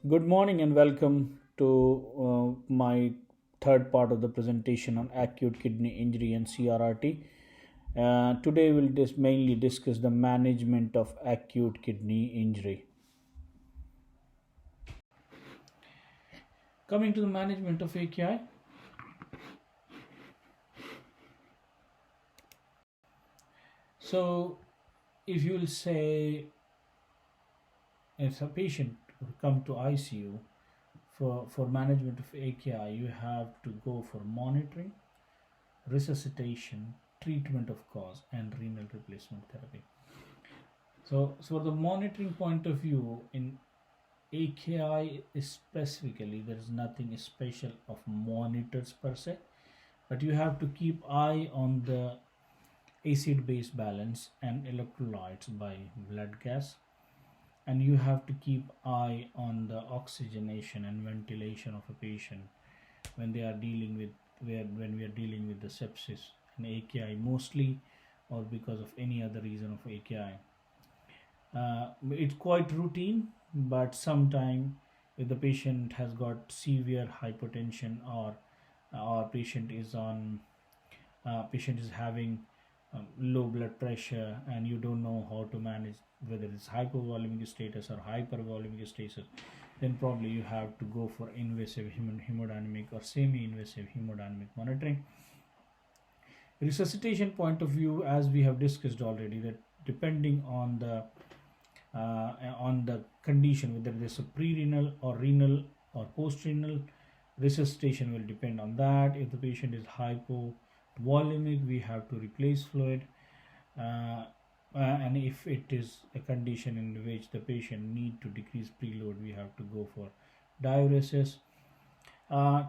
Good morning and welcome to my third part of the presentation on acute kidney injury and CRRT. Today we'll just mainly discuss the management of acute kidney injury. Coming to the management of AKI, so if you will say if a patient will come to ICU for management of AKI, you have to go for monitoring, resuscitation, treatment of cause, and renal replacement therapy. So for the monitoring point of view, in AKI specifically, there is nothing special of monitors per se, but you have to keep eye on the acid base balance and electrolytes by blood gas, and you have to keep eye on the oxygenation and ventilation of a patient when they are dealing with when we are dealing with the sepsis and AKI mostly, or because of any other reason of AKI. It's quite routine, but sometime if the patient has got severe hypertension, or patient is having low blood pressure, and you don't know how to manage whether it's hypovolemic status or hypervolemic status, then probably you have to go for invasive hemodynamic or semi-invasive hemodynamic monitoring. Resuscitation point of view, as we have discussed already, that depending on the condition, whether it is a pre-renal or renal or post-renal, resuscitation will depend on that. If the patient is hypovolemic, we have to replace fluid, and if it is a condition in which the patient need to decrease preload, we have to go for diuresis.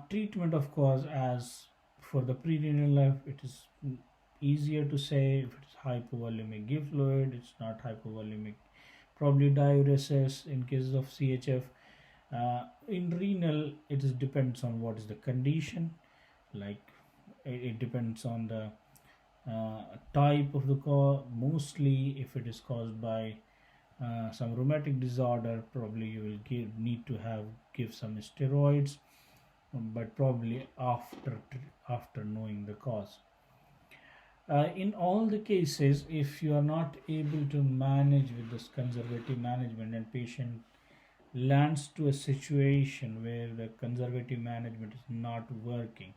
Treatment, of course, as for the pre-renal life, it is easier to say. If it is hypovolemic, give fluid. It's not hypovolemic, probably diuresis in cases of CHF. In renal, it is depends on what is the condition. Like it depends on the type of the cause. Mostly, if it is caused by some rheumatic disorder, probably you will need to give some steroids, but probably after knowing the cause. In all the cases, if you are not able to manage with this conservative management and patient lands to a situation where the conservative management is not working,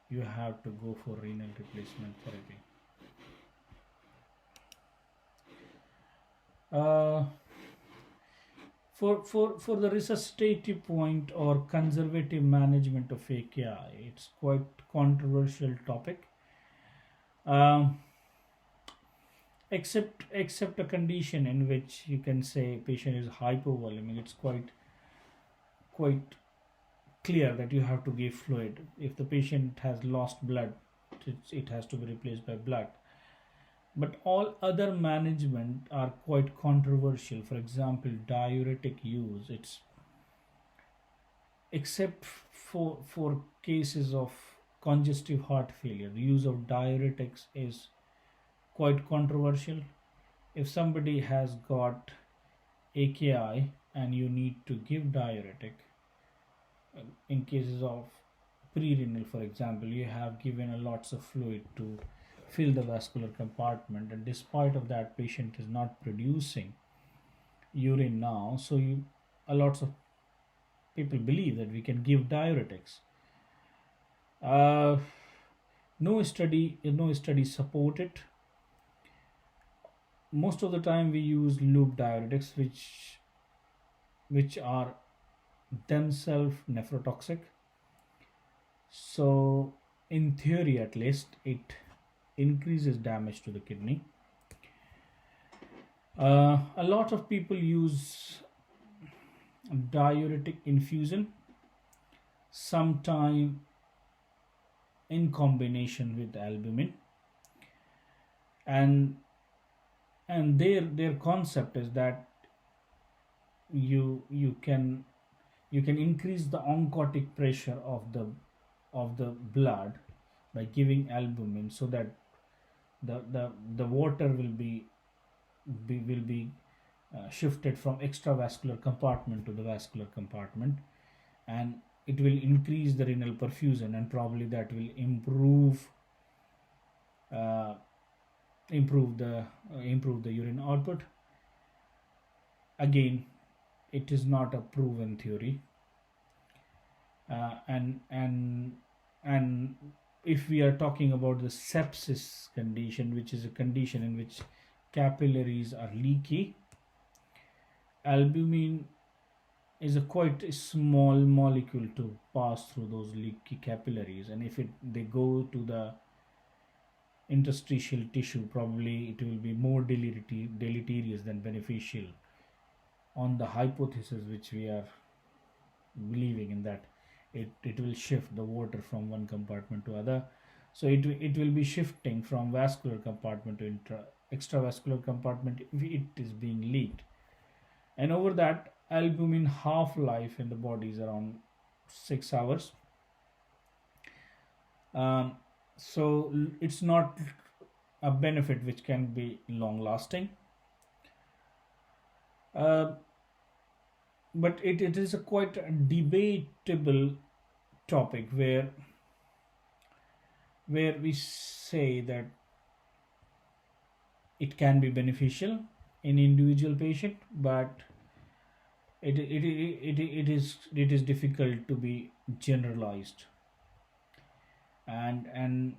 you have to go for renal replacement therapy. For the resuscitative point or conservative management of AKI, it's quite controversial topic. Except a condition in which you can say patient is hypovolemic, it's quite clear that you have to give fluid. If the patient has lost blood, it has to be replaced by blood. But all other management are quite controversial. For example, diuretic use, it's except for cases of congestive heart failure, the use of diuretics is quite controversial. If somebody has got AKI and you need to give diuretic, in cases of pre-renal, for example, you have given a lots of fluid to fill the vascular compartment, and despite of that, patient is not producing urine now. So a lots of people believe that we can give diuretics. No study support it. Most of the time we use loop diuretics, which are themselves nephrotoxic. So in theory, at least, it increases damage to the kidney. A lot of people use diuretic infusion, sometime in combination with albumin, and their concept is that you can increase the oncotic pressure of the blood by giving albumin, so that the water will be shifted from extravascular compartment to the vascular compartment, and it will increase the renal perfusion, and probably that will uh, improve the urine output. Again, it is not a proven theory, and if we are talking about the sepsis condition, which is a condition in which capillaries are leaky, albumin is a quite small molecule to pass through those leaky capillaries, and if they go to the interstitial tissue, probably it will be more deleterious than beneficial, on the hypothesis which we are believing in, that it will shift the water from one compartment to other. So it will be shifting from vascular compartment to extravascular compartment if it is being leaked. And over that, albumin half life in the body is around 6 hours. So it's not a benefit which can be long lasting. But it is a quite debatable topic where we say that it can be beneficial in individual patient, but it is difficult to be generalized, and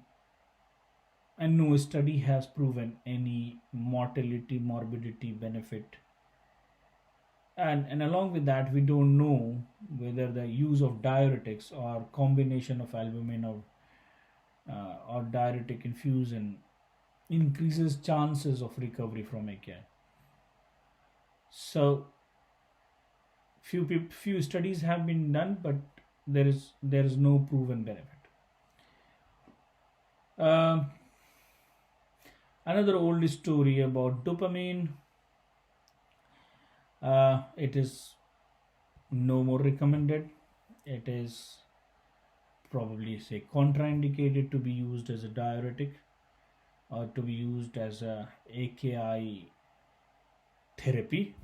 no study has proven any morbidity benefit. And along with that, we don't know whether the use of diuretics or combination of albumin or diuretic infusion increases chances of recovery from AKI. So few studies have been done, but there is no proven benefit. Another old story about dopamine. It is no more recommended. It is probably contraindicated to be used as a diuretic or to be used as a AKI therapy.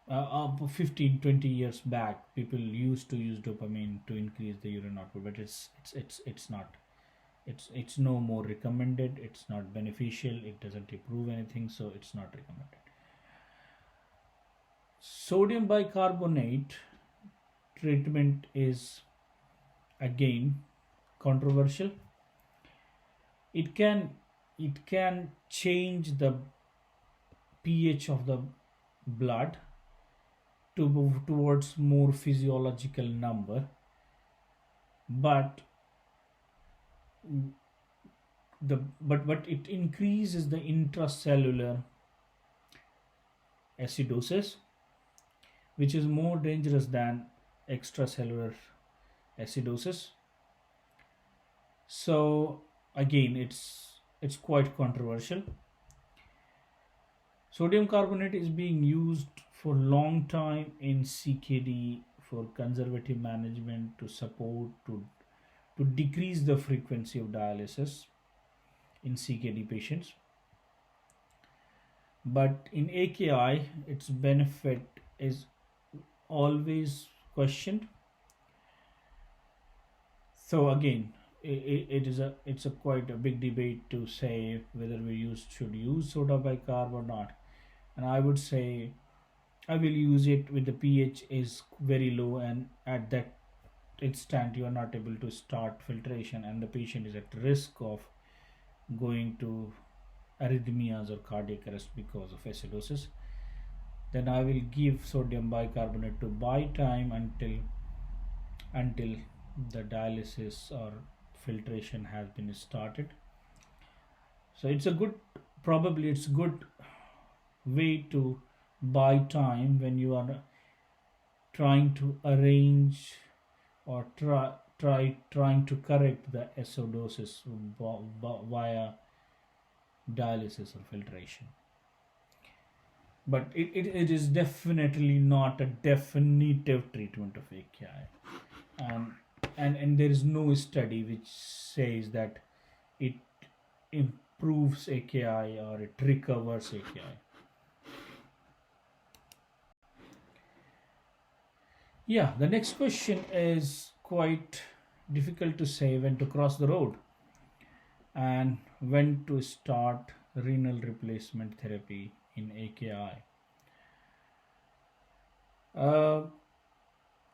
15-20 years back, people used to use dopamine to increase the urine output, but it's not. It's no more recommended. It's not beneficial. It doesn't improve anything, so it's not recommended. Sodium bicarbonate treatment is again controversial. It can change the pH of the blood to move towards more physiological number, but it increases the intracellular acidosis, which is more dangerous than extracellular acidosis. So again, it's quite controversial. Sodium carbonate is being used for long time in CKD for conservative management, to support to decrease the frequency of dialysis in CKD patients. But in AKI, its benefit is always questioned. So again, it's a quite a big debate to say whether should use soda bicarb or not. And I would say I will use it with the pH is very low, and at that instant you are not able to start filtration, and the patient is at risk of going to arrhythmias or cardiac arrest because of acidosis. Then I will give sodium bicarbonate to buy time until the dialysis or filtration has been started. So it's good way to buy time when you are trying to arrange or trying to correct the acidosis via dialysis or filtration. But it is definitely not a definitive treatment of AKI, and there is no study which says that it proves AKI or it recovers AKI. Yeah, the next question is quite difficult to say when to cross the road and when to start renal replacement therapy in AKI. Uh,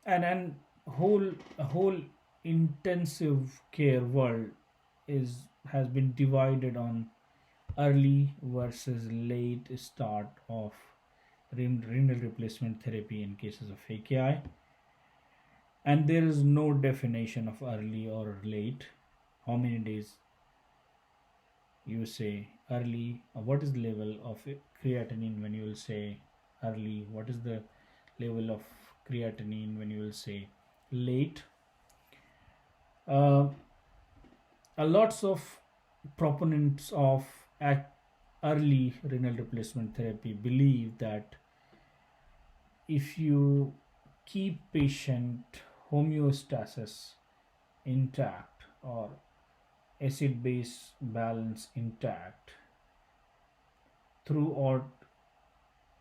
and whole intensive care world is has been divided on early versus late start of renal replacement therapy in cases of AKI, and there is no definition of early or late. How many days you say early? What is the level of creatinine when you will say early? What is the level of creatinine when you will say late? Uh, a lots of proponents of early renal replacement therapy believe that if you keep patient homeostasis intact or acid base balance intact throughout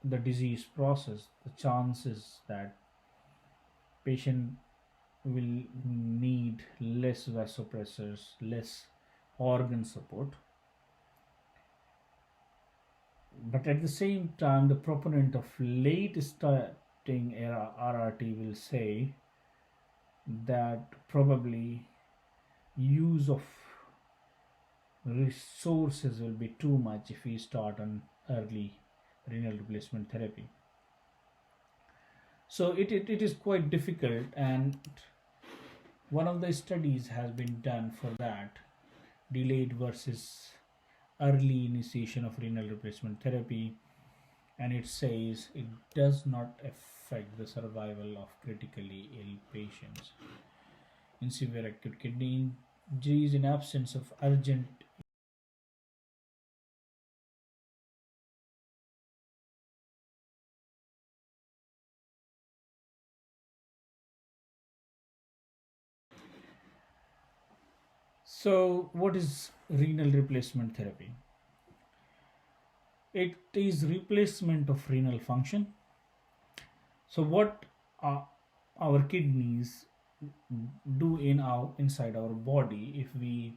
the disease process, the chances that patient will need less vasopressors, less organ support. But at the same time, the proponent of late starting RRT will say that probably use of resources will be too much if we start on early renal replacement therapy. So it is quite difficult, and one of the studies has been done for that, delayed versus early initiation of renal replacement therapy, and it says it does not affect the survival of critically ill patients in severe acute kidney injuries in absence of urgent. So what is renal replacement therapy? It is replacement of renal function. So what uh, our kidneys do inside our body, if we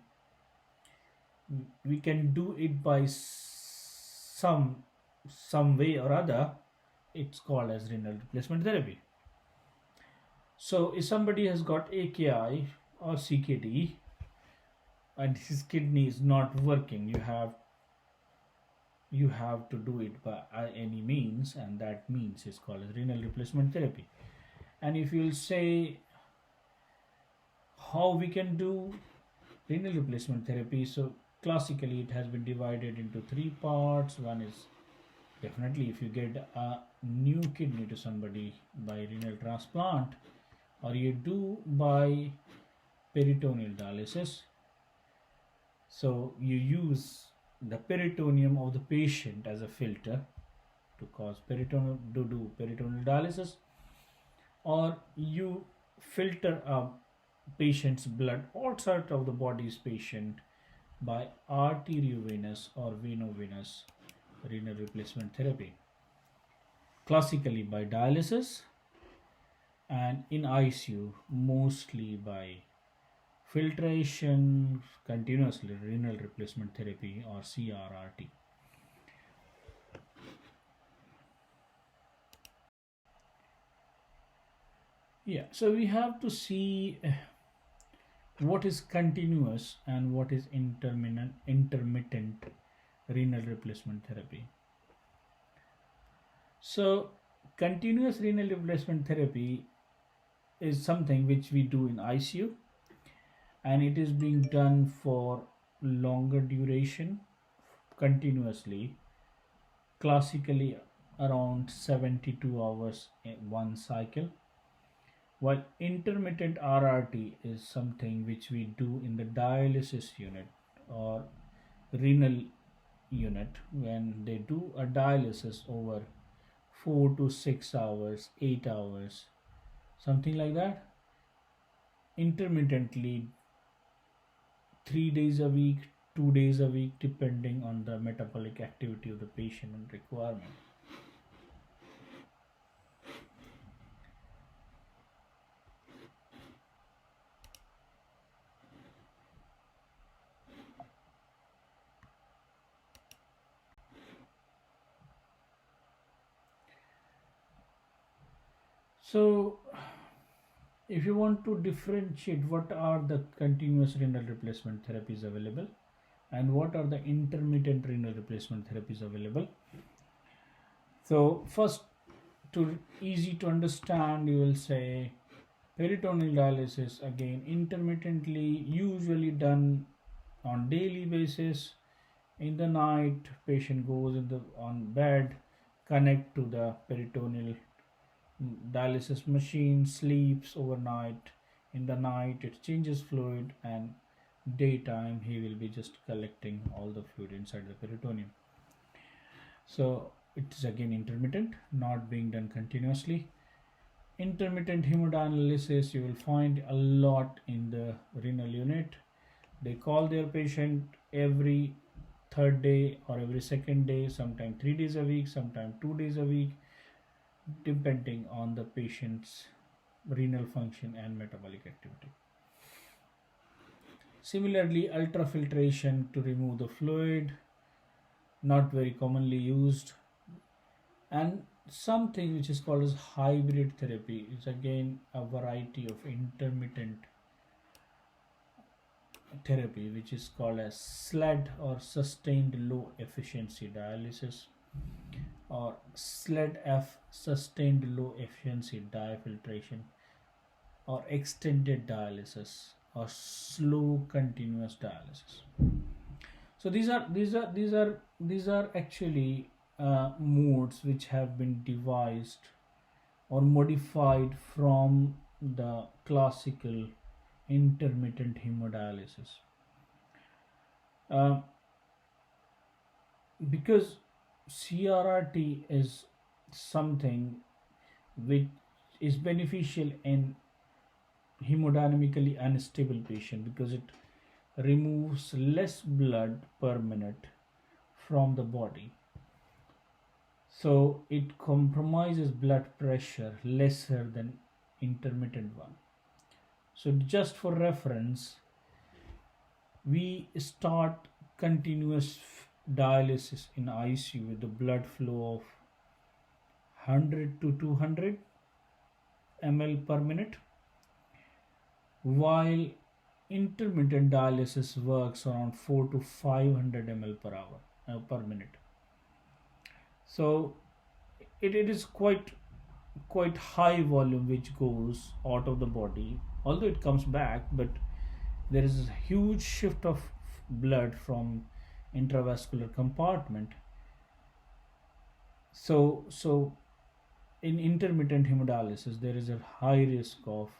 can do it by some way or other, it's called as renal replacement therapy. So if somebody has got AKI or CKD and his kidney is not working, you have to do it by any means, and that means is called as renal replacement therapy. And if you'll say how we can do renal replacement therapy, so classically it has been divided into three parts. One is definitely if you get a new kidney to somebody by renal transplant, or you do by peritoneal dialysis. So you use the peritoneum of the patient as a filter to cause peritoneal to do peritoneal dialysis, or you filter a patient's blood outside of the body's patient by arteriovenous or venovenous renal replacement therapy, classically by dialysis, and in ICU mostly by filtration continuously renal replacement therapy or CRRT. Yeah, so we have to see what is continuous and what is intermittent renal replacement therapy. So continuous renal replacement therapy is something which we do in ICU, and it is being done for longer duration continuously, classically around 72 hours in one cycle, while intermittent RRT is something which we do in the dialysis unit or renal unit when they do a dialysis over 4 to 6 hours, 8 hours, something like that, intermittently 3 days a week, 2 days a week depending on the metabolic activity of the patient and requirement. So if you want to differentiate what are the continuous renal replacement therapies available and what are the intermittent renal replacement therapies available. So first, to easy to understand, you will say peritoneal dialysis, again intermittently, usually done on daily basis. In the night, patient goes in the on bed, connect to the peritoneal dialysis machine, sleeps overnight. In the night, it changes fluid, and daytime he will be just collecting all the fluid inside the peritoneum. So it is again intermittent, not being done continuously. Intermittent hemodialysis you will find a lot in the renal unit. They call their patient every third day or every second day, sometimes 3 days a week, sometimes 2 days a week, depending on the patient's renal function and metabolic activity. Similarly, ultrafiltration to remove the fluid, not very commonly used. And something which is called as hybrid therapy is again a variety of intermittent therapy which is called as SLED or sustained low efficiency dialysis, or SLED F, sustained low efficiency diafiltration, or extended dialysis, or slow continuous dialysis. So these are actually modes which have been devised or modified from the classical intermittent hemodialysis. Uh, because CRRT is something which is beneficial in hemodynamically unstable patient because it removes less blood per minute from the body, so it compromises blood pressure lesser than intermittent one. So just for reference, we start continuous dialysis in ICU with the blood flow of 100 to 200 ml per minute, while intermittent dialysis works around 4 to 500 ml per hour per minute. So it is quite high volume which goes out of the body, although it comes back, but there is a huge shift of blood from intravascular compartment. So in intermittent hemodialysis there is a high risk of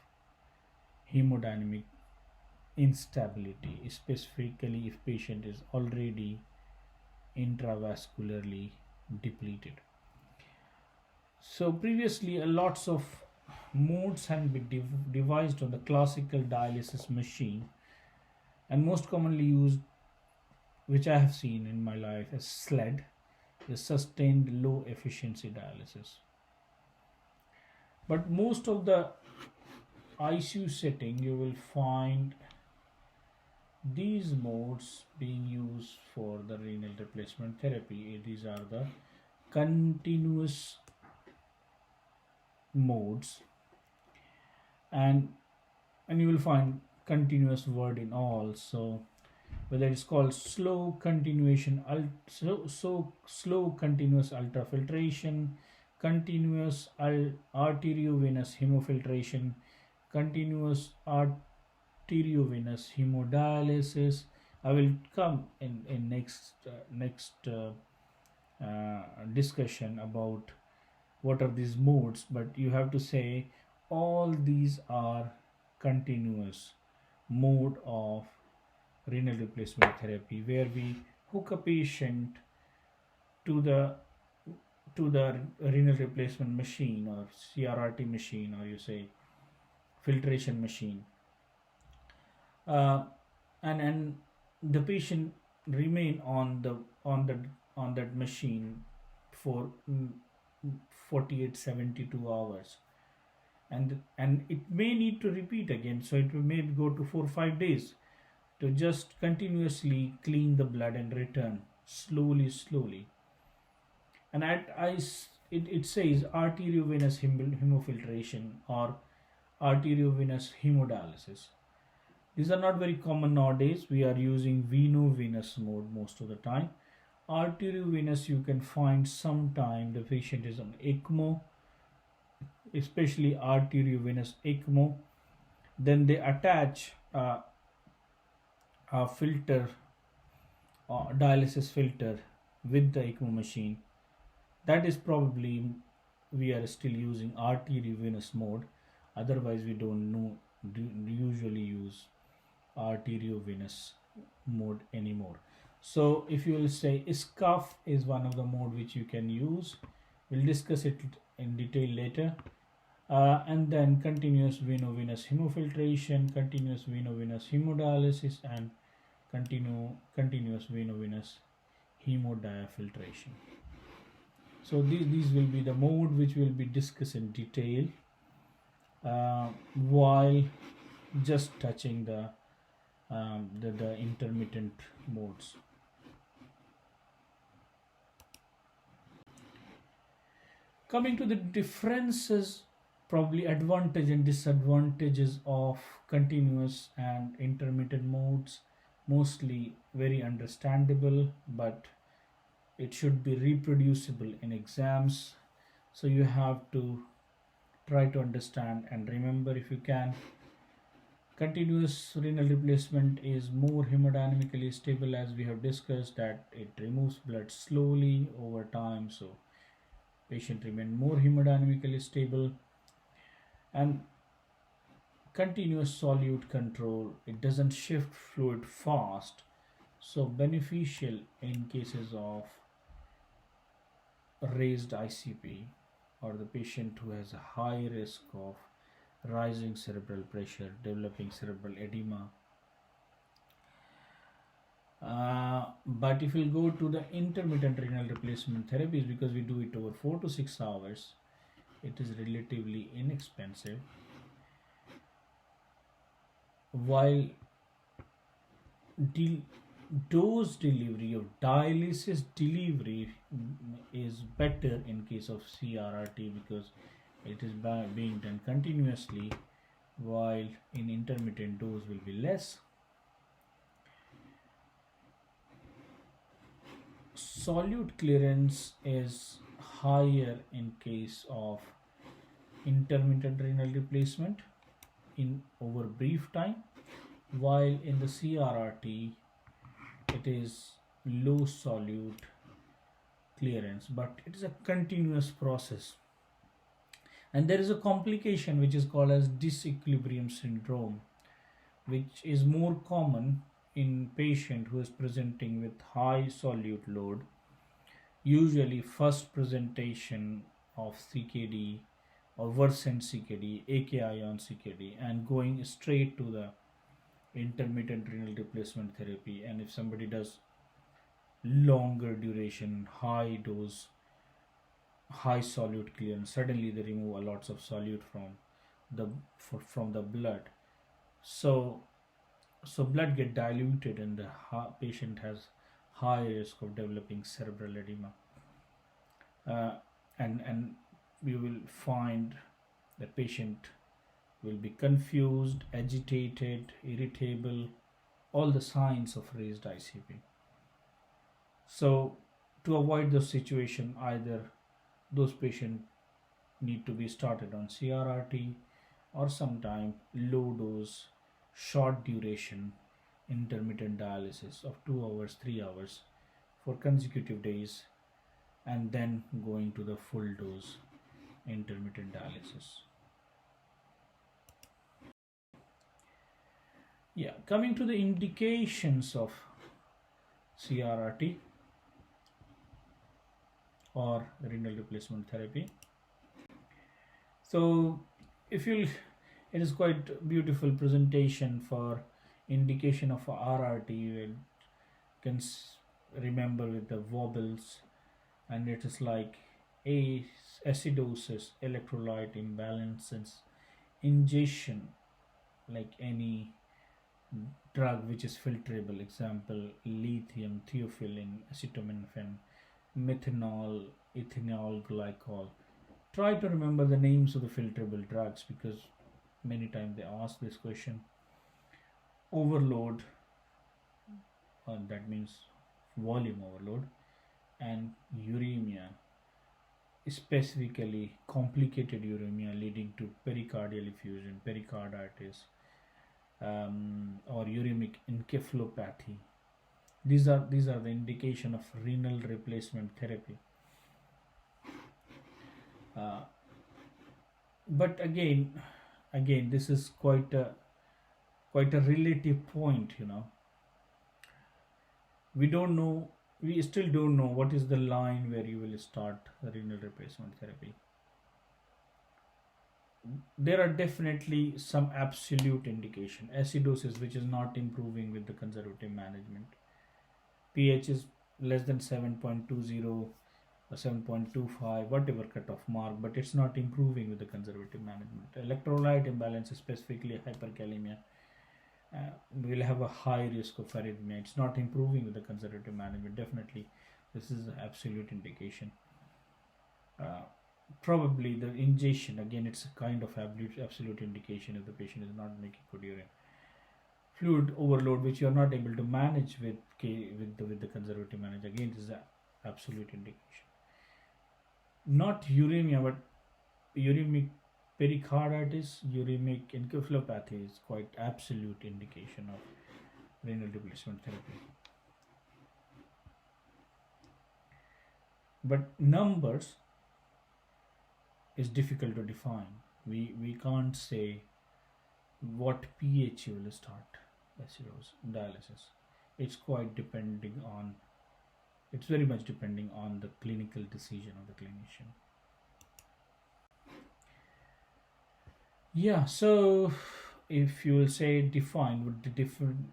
hemodynamic instability, specifically if patient is already intravascularly depleted. So previously, lots of modes had been devised on the classical dialysis machine, and most commonly used, which I have seen in my life, is SLED, the sustained low efficiency dialysis. But most of the ICU setting, you will find these modes being used for the renal replacement therapy. These are the continuous modes, and you will find continuous word in all. So whether it's called slow continuation, slow continuous ultrafiltration, continuous arteriovenous hemofiltration, continuous arteriovenous hemodialysis. I will come in next discussion about what are these modes, but you have to say all these are continuous mode of renal replacement therapy, where we hook a patient to the renal replacement machine or CRRT machine, or you say filtration machine, and the patient remain on the on that machine for 48 72 hours, and it may need to repeat again, so it may go to 4 5 days to just continuously clean the blood and return slowly. And it says arteriovenous hemofiltration or arteriovenous hemodialysis. These are not very common nowadays. We are using veno-venous mode most of the time. Arteriovenous, you can find sometime the patient is on ECMO, especially arteriovenous ECMO. Then they attach a filter, dialysis filter with the ECMO machine. That is probably we are still using arteriovenous mode. Otherwise, we don't know usually use arteriovenous mode anymore. So if you will say SCUF is one of the mode which you can use. We'll discuss it in detail later. And then continuous veno-venous hemofiltration, continuous veno-venous hemodialysis, and continuous veno-venous hemodiafiltration. So these will be the mode which will be discussed in detail while just touching the intermittent modes. Coming to the differences, probably advantage and disadvantages of continuous and intermittent modes, mostly very understandable, but it should be reproducible in exams. So you have to try to understand and remember if you can. Continuous renal replacement is more hemodynamically stable, as we have discussed that it removes blood slowly over time, so patient remain more hemodynamically stable. And continuous solute control, it doesn't shift fluid fast, so beneficial in cases of raised ICP or the patient who has a high risk of rising cerebral pressure, developing cerebral edema. But if we'll go to the intermittent renal replacement therapies, because we do it over 4 to 6 hours, it is relatively inexpensive. While dose delivery of dialysis delivery is better in case of CRRT because it is being done continuously, while in intermittent dose will be less. Solute clearance is higher in case of intermittent renal replacement in over brief time, while in the CRRT it is low solute clearance, but it is a continuous process. And there is a complication which is called as disequilibrium syndrome, which is more common in patient who is presenting with high solute load, usually first presentation of CKD or worsened CKD, AKI on CKD, and going straight to the intermittent renal replacement therapy. And if somebody does longer duration, high dose, high solute clearance, suddenly they remove a lots of solute from the blood, so blood get diluted and the patient has high risk of developing cerebral edema, and you will find the patient will be confused, agitated, irritable, all the signs of raised ICP. So to avoid the situation, either those patients need to be started on CRRT or sometime low dose, short duration intermittent dialysis of 2 hours, 3 hours for consecutive days, and then going to the full dose intermittent dialysis. Yeah, coming to the indications of CRRT or renal replacement therapy. So if you, it is quite beautiful presentation for indication of RRT. You will can remember with the wobbles, and it is like a acidosis, electrolyte imbalances, ingestion, like any drug which is filtrable, example lithium, theophylline, acetaminophen, methanol, ethanol glycol. Try to remember the names of the filtrable drugs because many times they ask this question. Overload, that means volume overload, and uremia, specifically complicated uremia leading to pericardial effusion, pericarditis, or uremic encephalopathy. These are the indication of renal replacement therapy. Uh, but again, this is quite a relative point. We don't know. We still don't know what is the line where you will start the renal replacement therapy. There are definitely some absolute indication. Acidosis, which is not improving with the conservative management. pH is less than 7.20 or 7.25, whatever cutoff mark, but it's not improving with the conservative management. Electrolyte imbalance, specifically hyperkalemia, will have a high risk of arrhythmia. It's not improving with the conservative management. Definitely, this is an absolute indication. Probably the ingestion, again, it's a kind of absolute indication if the patient is not making good urine. Fluid overload, which you are not able to manage with the conservative management, again, this is an absolute indication. Not uremia, but uremic pericarditis, uremic encephalopathy is quite absolute indication of renal replacement therapy. But numbers is difficult to define. We can't say what pH you will start dialysis. It's quite depending on. It's very much depending on the clinical decision of the clinician. Yeah. So, if you will say define what the different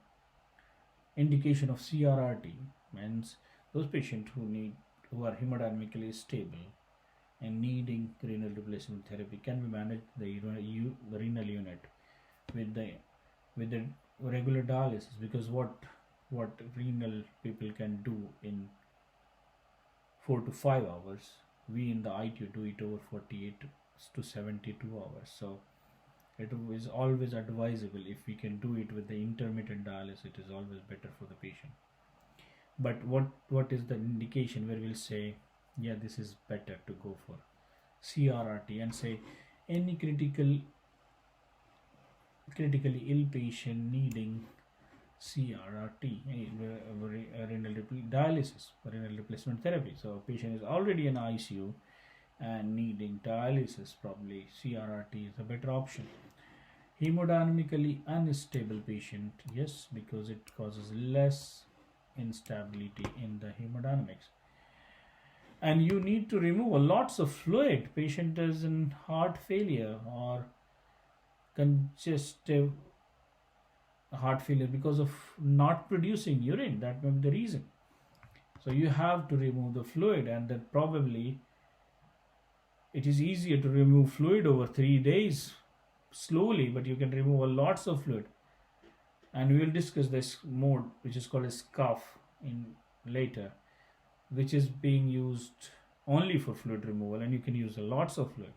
indication of CRRT means, those patients who are hemodynamically stable and needing renal replacement therapy can be managed the renal unit with the regular dialysis, because what renal people can do in 4 to 5 hours, we in the ITU do it over 48 to 72 hours. So it is always advisable, if we can do it with the intermittent dialysis, it is always better for the patient. But what is the indication where we'll say, yeah, this is better to go for CRRT, and say any critically ill patient needing CRRT, renal dialysis, renal replacement therapy. So a patient is already in ICU and needing dialysis, probably CRRT is a better option. Hemodynamically unstable patient, yes, because it causes less instability in the hemodynamics. And you need to remove lots of fluid. Patient is in heart failure or congestive heart failure because of not producing urine. That may be the reason. So you have to remove the fluid, and then probably it is easier to remove fluid over 3 days slowly, but you can remove lots of fluid. And we will discuss this mode, which is called a scuff, in later, which is being used only for fluid removal, and you can use lots of fluid.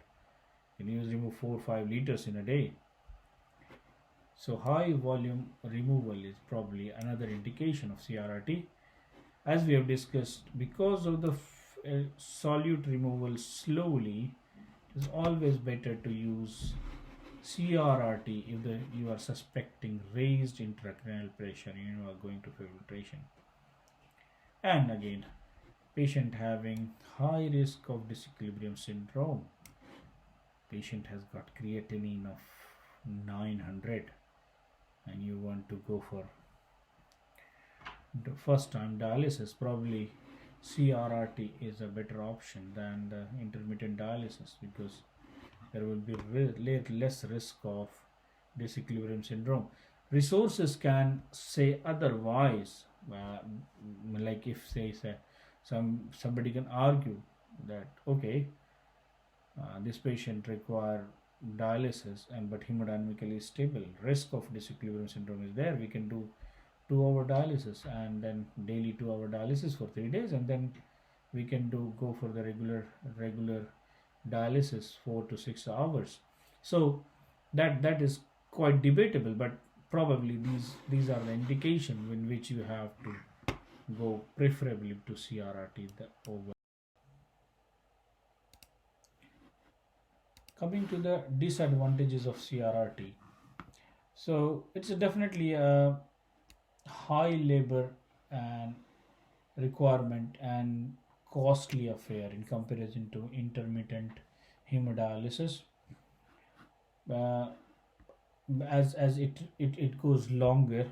You can remove 4 or 5 liters in a day. So high volume removal is probably another indication of CRRT. As we have discussed, because of the solute removal slowly, it is always better to use CRRT if you are suspecting raised intracranial pressure and you are going to filtration. And again, patient having high risk of disequilibrium syndrome. Patient has got creatinine of 900 and you want to go for the first time dialysis, probably CRRT is a better option than the intermittent dialysis, because there will be less risk of disequilibrium syndrome. Resources can say otherwise. Like if say somebody can argue that okay, this patient require dialysis and but hemodynamically stable, risk of disequilibrium syndrome is there, we can do 2 hour dialysis and then daily 2 hour dialysis for 3 days, and then we can do go for the regular dialysis 4 to 6 hours. So that is quite debatable, but probably these are the indication in which you have to go preferably to CRRT over. Coming to the disadvantages of CRRT, so it's definitely a high labor and requirement and costly affair in comparison to intermittent hemodialysis. Uh, as it goes longer,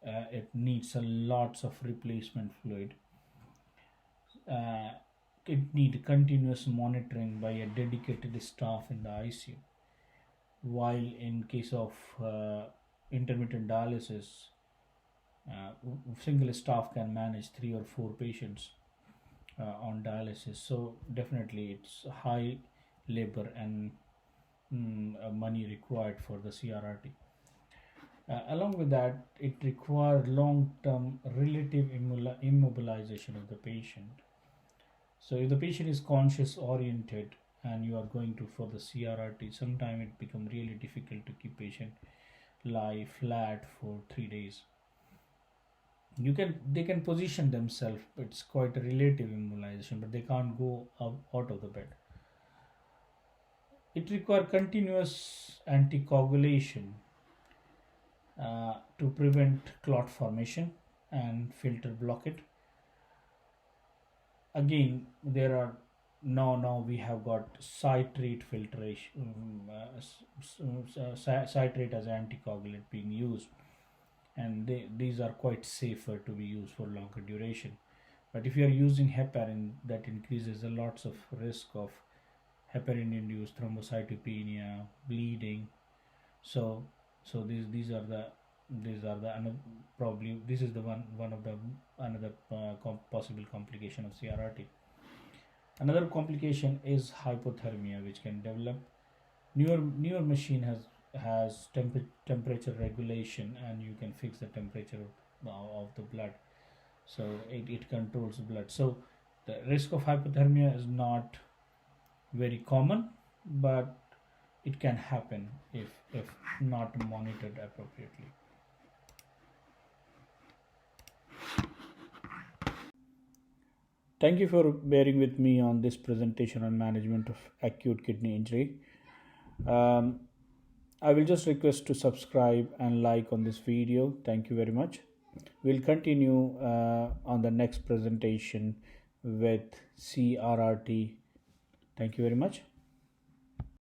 it needs a lots of replacement fluid. Uh, it need continuous monitoring by a dedicated staff in the ICU. While in case of intermittent dialysis, single staff can manage 3 or 4 patients on dialysis. So definitely, it's high labor and money required for the CRRT. Along with that, it requires long-term relative immobilization of the patient. So if the patient is conscious oriented and you are going to for the CRRT, sometimes it become really difficult to keep patient lie flat for 3 days. They can position themselves. It's quite a relative immobilization, but they can't go out of the bed. It requires continuous anticoagulation to prevent clot formation and filter blockage. Again, there are now we have got citrate filtration, citrate as anticoagulant being used, and these are quite safer to be used for longer duration. But if you are using heparin, that increases a lots of risk of heparin-induced thrombocytopenia, bleeding. So these are the probably this is the one of the another possible complication of CRRT. Another complication is hypothermia, which can develop. Newer machine has temperature regulation, and you can fix the temperature of the blood, so it controls the blood. So the risk of hypothermia is not very common, but it can happen if not monitored appropriately. Thank you for bearing with me on this presentation on management of acute kidney injury. Um, I will just request to subscribe and like on this video. Thank you very much. We'll continue on the next presentation with CRRT. Thank you very much.